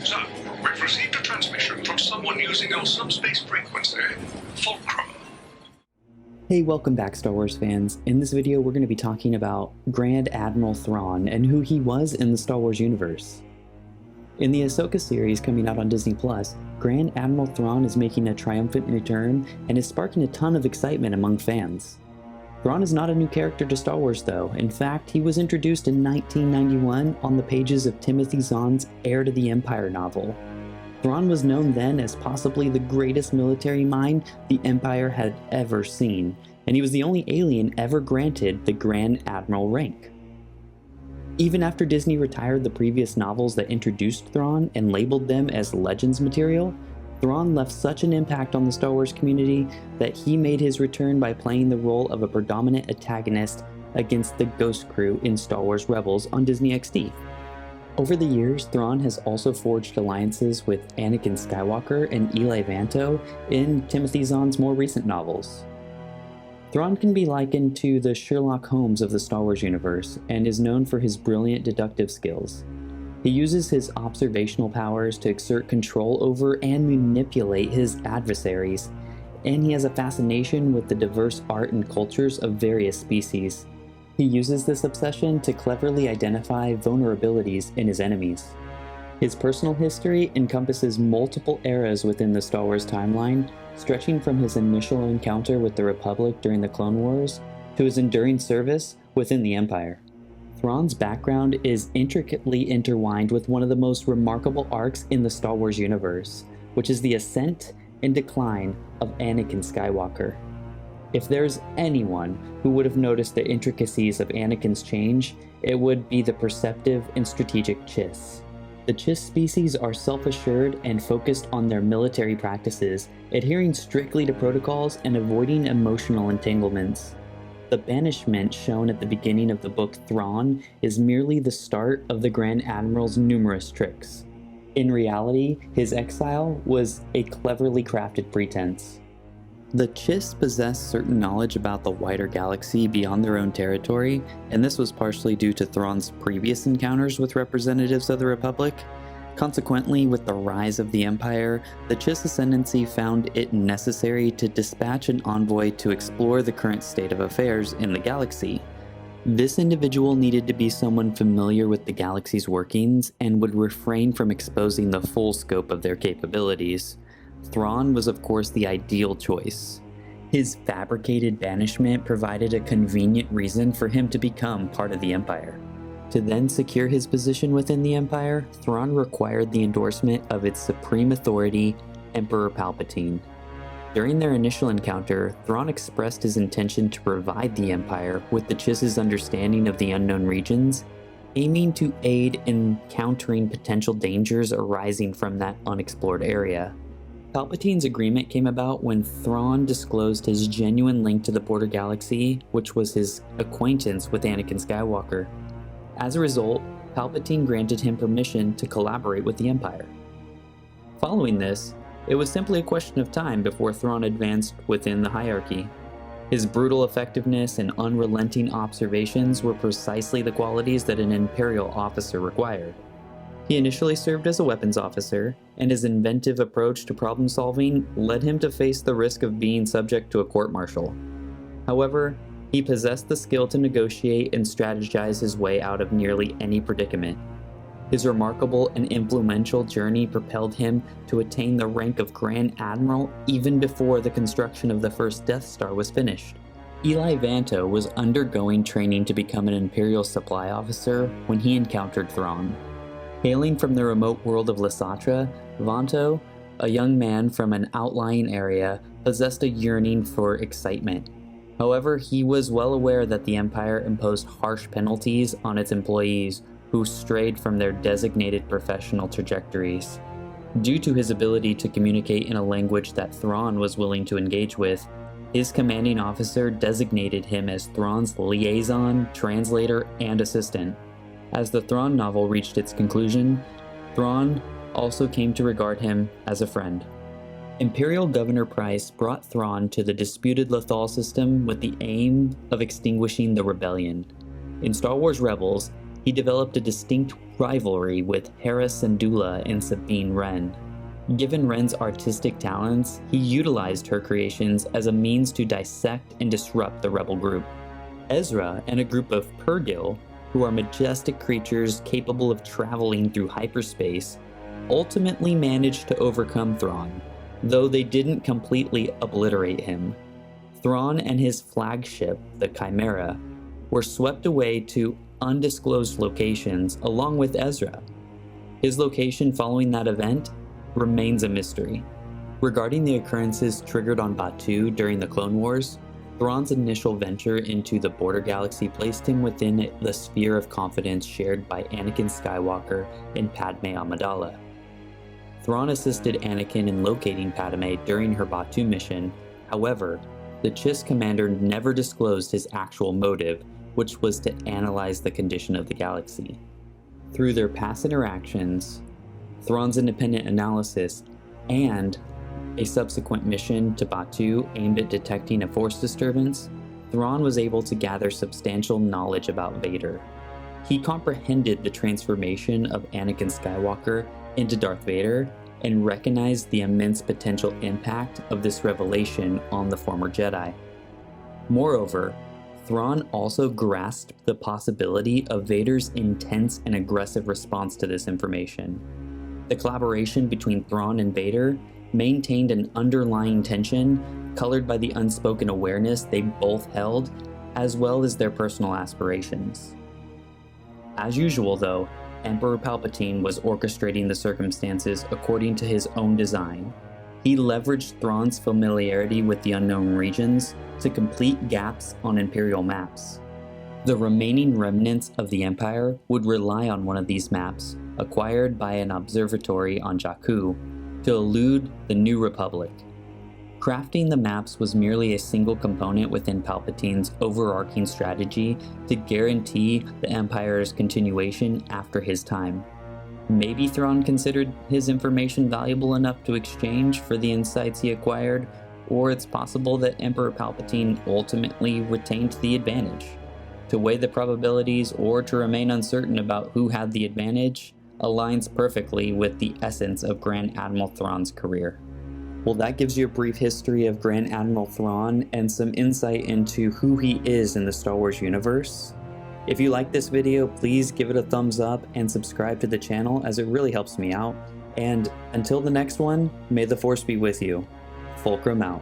So, we've received a transmission from someone using our subspace frequency, Fulcrum. Hey, welcome back Star Wars fans. In this video we're going to be talking about Grand Admiral Thrawn and who he was in the Star Wars universe. In the Ahsoka series coming out on Disney+, Grand Admiral Thrawn is making a triumphant return and is sparking a ton of excitement among fans. Thrawn is not a new character to Star Wars though. In fact, he was introduced in 1991 on the pages of Timothy Zahn's Heir to the Empire novel. Thrawn was known then as possibly the greatest military mind the Empire had ever seen, and he was the only alien ever granted the Grand Admiral rank. Even after Disney retired the previous novels that introduced Thrawn and labeled them as Legends material, Thrawn left such an impact on the Star Wars community that he made his return by playing the role of a predominant antagonist against the Ghost Crew in Star Wars Rebels on Disney XD. Over the years, Thrawn has also forged alliances with Anakin Skywalker and Eli Vanto in Timothy Zahn's more recent novels. Thrawn can be likened to the Sherlock Holmes of the Star Wars universe and is known for his brilliant deductive skills. He uses his observational powers to exert control over and manipulate his adversaries, and he has a fascination with the diverse art and cultures of various species. He uses this obsession to cleverly identify vulnerabilities in his enemies. His personal history encompasses multiple eras within the Star Wars timeline, stretching from his initial encounter with the Republic during the Clone Wars to his enduring service within the Empire. Thrawn's background is intricately intertwined with one of the most remarkable arcs in the Star Wars universe, which is the ascent and decline of Anakin Skywalker. If there's anyone who would have noticed the intricacies of Anakin's change, it would be the perceptive and strategic Chiss. The Chiss species are self-assured and focused on their military practices, adhering strictly to protocols and avoiding emotional entanglements. The banishment shown at the beginning of the book Thrawn is merely the start of the Grand Admiral's numerous tricks. In reality, his exile was a cleverly crafted pretense. The Chiss possess certain knowledge about the wider galaxy beyond their own territory, and this was partially due to Thrawn's previous encounters with representatives of the Republic. Consequently, with the rise of the Empire, the Chiss Ascendancy found it necessary to dispatch an envoy to explore the current state of affairs in the galaxy. This individual needed to be someone familiar with the galaxy's workings and would refrain from exposing the full scope of their capabilities. Thrawn was of course the ideal choice. His fabricated banishment provided a convenient reason for him to become part of the Empire. To then secure his position within the Empire, Thrawn required the endorsement of its supreme authority, Emperor Palpatine. During their initial encounter, Thrawn expressed his intention to provide the Empire with the Chiss's understanding of the unknown regions, aiming to aid in countering potential dangers arising from that unexplored area. Palpatine's agreement came about when Thrawn disclosed his genuine link to the Border Galaxy, which was his acquaintance with Anakin Skywalker. As a result, Palpatine granted him permission to collaborate with the Empire. Following this, it was simply a question of time before Thrawn advanced within the hierarchy. His brutal effectiveness and unrelenting observations were precisely the qualities that an Imperial officer required. He initially served as a weapons officer, and his inventive approach to problem solving led him to face the risk of being subject to a court-martial. However, he possessed the skill to negotiate and strategize his way out of nearly any predicament. His remarkable and influential journey propelled him to attain the rank of Grand Admiral even before the construction of the first Death Star was finished. Eli Vanto was undergoing training to become an Imperial supply officer when he encountered Thrawn. Hailing from the remote world of Lasatra, Vanto, a young man from an outlying area, possessed a yearning for excitement. However, he was well aware that the Empire imposed harsh penalties on its employees who strayed from their designated professional trajectories. Due to his ability to communicate in a language that Thrawn was willing to engage with, his commanding officer designated him as Thrawn's liaison, translator, and assistant. As the Thrawn novel reached its conclusion, Thrawn also came to regard him as a friend. Imperial Governor Price brought Thrawn to the disputed Lothal system with the aim of extinguishing the rebellion. In Star Wars Rebels, he developed a distinct rivalry with Hera Syndulla and Sabine Wren. Given Wren's artistic talents, he utilized her creations as a means to dissect and disrupt the rebel group. Ezra and a group of Purgil, who are majestic creatures capable of traveling through hyperspace, ultimately managed to overcome Thrawn, though they didn't completely obliterate him. Thrawn and his flagship, the Chimera, were swept away to undisclosed locations along with Ezra. His location following that event remains a mystery. Regarding the occurrences triggered on Batuu during the Clone Wars, Thrawn's initial venture into the Border Galaxy placed him within the sphere of confidence shared by Anakin Skywalker and Padme Amidala. Thrawn assisted Anakin in locating Padme during her Batuu mission. However, the Chiss commander never disclosed his actual motive, which was to analyze the condition of the galaxy. Through their past interactions, Thrawn's independent analysis, and a subsequent mission to Batuu aimed at detecting a force disturbance, Thrawn was able to gather substantial knowledge about Vader. He comprehended the transformation of Anakin Skywalker into Darth Vader and recognized the immense potential impact of this revelation on the former Jedi. Moreover, Thrawn also grasped the possibility of Vader's intense and aggressive response to this information. The collaboration between Thrawn and Vader maintained an underlying tension colored by the unspoken awareness they both held, as well as their personal aspirations. As usual, though, Emperor Palpatine was orchestrating the circumstances according to his own design. He leveraged Thrawn's familiarity with the unknown regions to complete gaps on Imperial maps. The remaining remnants of the Empire would rely on one of these maps, acquired by an observatory on Jakku, to elude the New Republic. Crafting the maps was merely a single component within Palpatine's overarching strategy to guarantee the Empire's continuation after his time. Maybe Thrawn considered his information valuable enough to exchange for the insights he acquired, or it's possible that Emperor Palpatine ultimately retained the advantage. To weigh the probabilities or to remain uncertain about who had the advantage aligns perfectly with the essence of Grand Admiral Thrawn's career. Well, that gives you a brief history of Grand Admiral Thrawn and some insight into who he is in the Star Wars universe. If you like this video, please give it a thumbs up and subscribe to the channel, as it really helps me out. And until the next one, may the Force be with you. Fulcrum out.